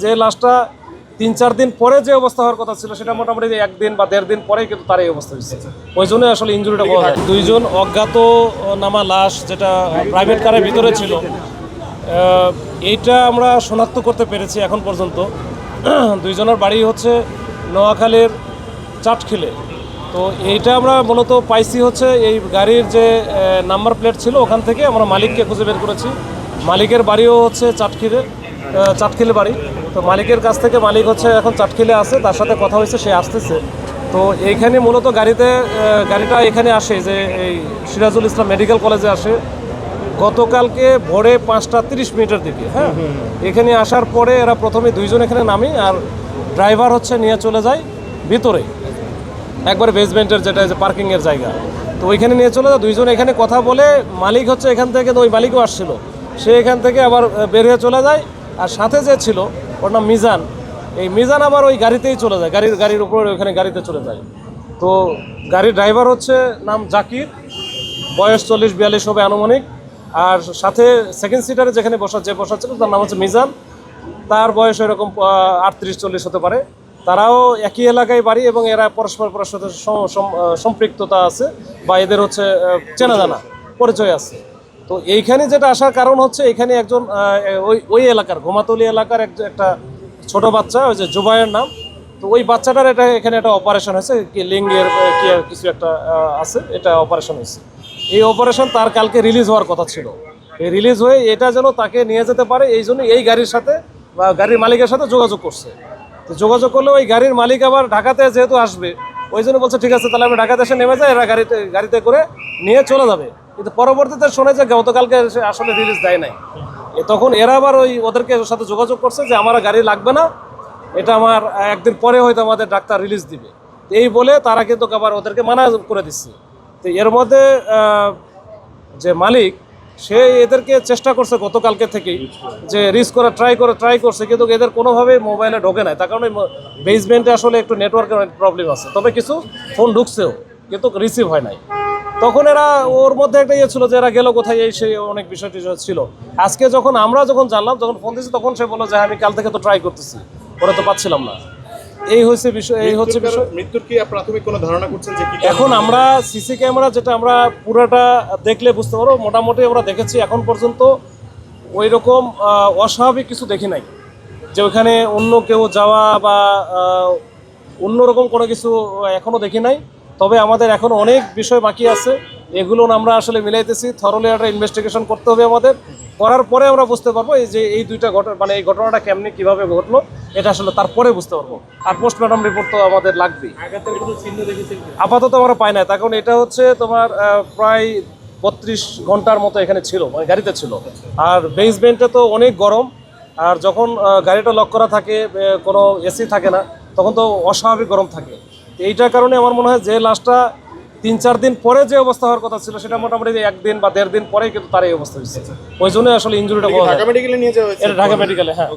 যে লাশটা ৩-৪ দিন পরে যে অবস্থা হওয়ার কথা ছিল সেটা মোটামুটি ১ দিন বা ১.৫ দিন পরেই কিন্তু তার এই অবস্থা হয়েছে। ওই জন্য আসলে ইনজুরিটা পাওয়া যায়। ২ জন অজ্ঞাত নামা লাশ যেটা প্রাইভেট কারের ভিতরে ছিল, এইটা আমরা শনাক্ত করতে পেরেছি এখন পর্যন্ত। ২ জনের বাড়ি হচ্ছে নোয়াখালীর চাটখিলে। তো এইটা আমরা মূলত পাইছি হচ্ছে এই গাড়ির যে নাম্বার প্লেট ছিল ওখান থেকে আমরা মালিককে খুঁজে বের করেছি। মালিকের বাড়িও হচ্ছে চাটখিলে বাড়ি। তো মালিকের কাছ থেকে মালিক হচ্ছে এখন চাটখিলে আছে, তার সাথে কথা হয়েছে, সে আসতেছে। তো এইখানে মূলত গাড়িটা এখানে আসে যে এই সিরাজুল ইসলাম মেডিকেল কলেজে আসে গতকালকে ভোরে 5টা 30 মিনিটের দিকে। হ্যাঁ, এখানে আসার পরে এরা প্রথমে 2 জন এখানে নামি, আর ড্রাইভার হচ্ছে নিয়ে চলে যায় ভিতরে একবারে বেসমেন্টের যেটা যে পার্কিংয়ের জায়গা। তো ওইখানে নিয়ে চলে যায় 2 জন। এখানে কথা বলে মালিক হচ্ছে এখান থেকে, তো ওই মালিকও আসছিল, সে এখান থেকে আবার বের হয়ে চলে যায়। আর সাথে যে ছিল ওর নাম মিজান, এই মিজান আবার ওই গাড়িতেই চলে যায়, গাড়ির উপরে ওইখানে গাড়িতে চলে যায়। তো গাড়ির ড্রাইভার হচ্ছে নাম জাকির, বয়স 40-42 হবে আনুমানিক। আর সাথে সেকেন্ড সিটারে যেখানে বসা ছিল তার নাম হচ্ছে মিজান, তার বয়স এরকম 38-40 হতে পারে। তারাও একই এলাকায় বাড়ি এবং এরা পরস্পর সাথে সম্পৃক্ততা আছে বা এদের হচ্ছে চেনা জানা পরিচয় আছে। তো এইখানে যেটা আসার কারণ হচ্ছে এখানে একজন ওই এলাকার গোমাতলি এলাকার একটা ছোট বাচ্চা, ওই যে জুবাইয়ের নাম, তো ওই বাচ্চাটার এখানে একটা অপারেশন হয়েছে, কি লিঙ্গের কি কিছু একটা আছে, এটা অপারেশন হয়েছে। এই অপারেশন তার কালকে রিলিজ হওয়ার কথা ছিল। এই রিলিজ হয়ে এটা যেন তাকে নিয়ে যেতে পারে এই জন্য এই গাড়ির সাথে বা গাড়ির মালিকের সাথে যোগাযোগ করছে। তো যোগাযোগ করলে ওই গাড়ির মালিক আবার ঢাকাতে যেহেতু আসবে, ওই জন্য বলছে ঠিক আছে তাহলে আমি ঢাকাতে এসে নেমে যাই, এরা গাড়িতে করে নিয়ে চলে যাবে। কিন্তু পরবর্তীতে শোনে যে গতকালকে আসলে রিলিজ দেয় নাই। তখন এরা আবার ওদেরকে সাথে যোগাযোগ করছে যে আমার গাড়ি লাগবে না, এটা আমার একদিন পরে হয়তো আমাদের ডাক্তার রিলিজ দিবে, এই বলে তারা কিন্তু আবার ওদেরকে মানা করে দিচ্ছে। তো এর মধ্যে যে মালিক, সে এদেরকে চেষ্টা করছে গতকালকে থেকেই যে রিস্ক করা ট্রাই করছে, কিন্তু এদের কোনোভাবেই মোবাইলে ঢোকে নাই। তার কারণে বেসমেন্টে আসলে একটু নেটওয়ার্কের প্রবলেম আছে, তবে কিছু ফোন ঢুকছেও কিন্তু রিসিভ হয় নাই। তখন এরা ওর মধ্যে একটা ছিল যে এরা গেল কোথায়, এই সেই অনেক বিষয়টি ছিল। আজকে আমরা যখন জানলাম, যখন ফোন দিয়েছি, তখন সে বললো যে আমি কাল থেকে তো ট্রাই করতেছি, ওরা তো পাচ্ছিলাম না। এই হচ্ছে বিষয়। মৃত্যুর কি প্রাথমিক কোনো ধারণা করছেন যে এখন আমরা সিসি ক্যামেরা যেটা আমরা পুরোটা দেখলে বুঝতে পারবো। মোটামুটি আমরা দেখেছি এখন পর্যন্ত ওই রকম অস্বাভাবিক কিছু দেখি নাই যে ওইখানে অন্য কেউ যাওয়া বা অন্যরকম কোনো কিছু এখনও দেখি নাই। তবে আমাদের এখনও অনেক বিষয় বাকি আছে, এগুলো আমরা আসলে মিলাইতেছি। থরলি একটা ইনভেস্টিগেশন করতে হবে আমাদের, করার পরে আমরা বুঝতে পারবো যে এই দুইটা ঘটনা এই ঘটনাটা কেমনি কিভাবে ঘটলো, এটা আসলে তারপরে বুঝতে পারবো। আর পোস্টমর্টম রিপোর্ট তো আমাদের লাগবেই। আপাতত আমরা পাই না, তখন এটা হচ্ছে তোমার প্রায় 32 ঘন্টার মতো এখানে ছিল, মানে গাড়িতে ছিল। আর বেসমেন্টে তো অনেক গরম, আর যখন গাড়িটা লক করা থাকে, কোনো এসি থাকে না, তখন তো অস্বাভাবিক গরম থাকে। এইটার কারণে আমার মনে হয় যে লাশটা ৩-৪ দিন পরে যে অবস্থা হওয়ার কথা ছিল সেটা মোটামুটি ১ দিন বা ১.৫ দিন পরেই কিন্তু তার এই অবস্থা হয়েছে। ওই জন্য আসলে ইনজুরিটা পাওয়া যায়। ঢাকা মেডিকেলে নিয়ে যাওয়া হয়েছে। ঢাকা মেডিকেলে, হ্যাঁ।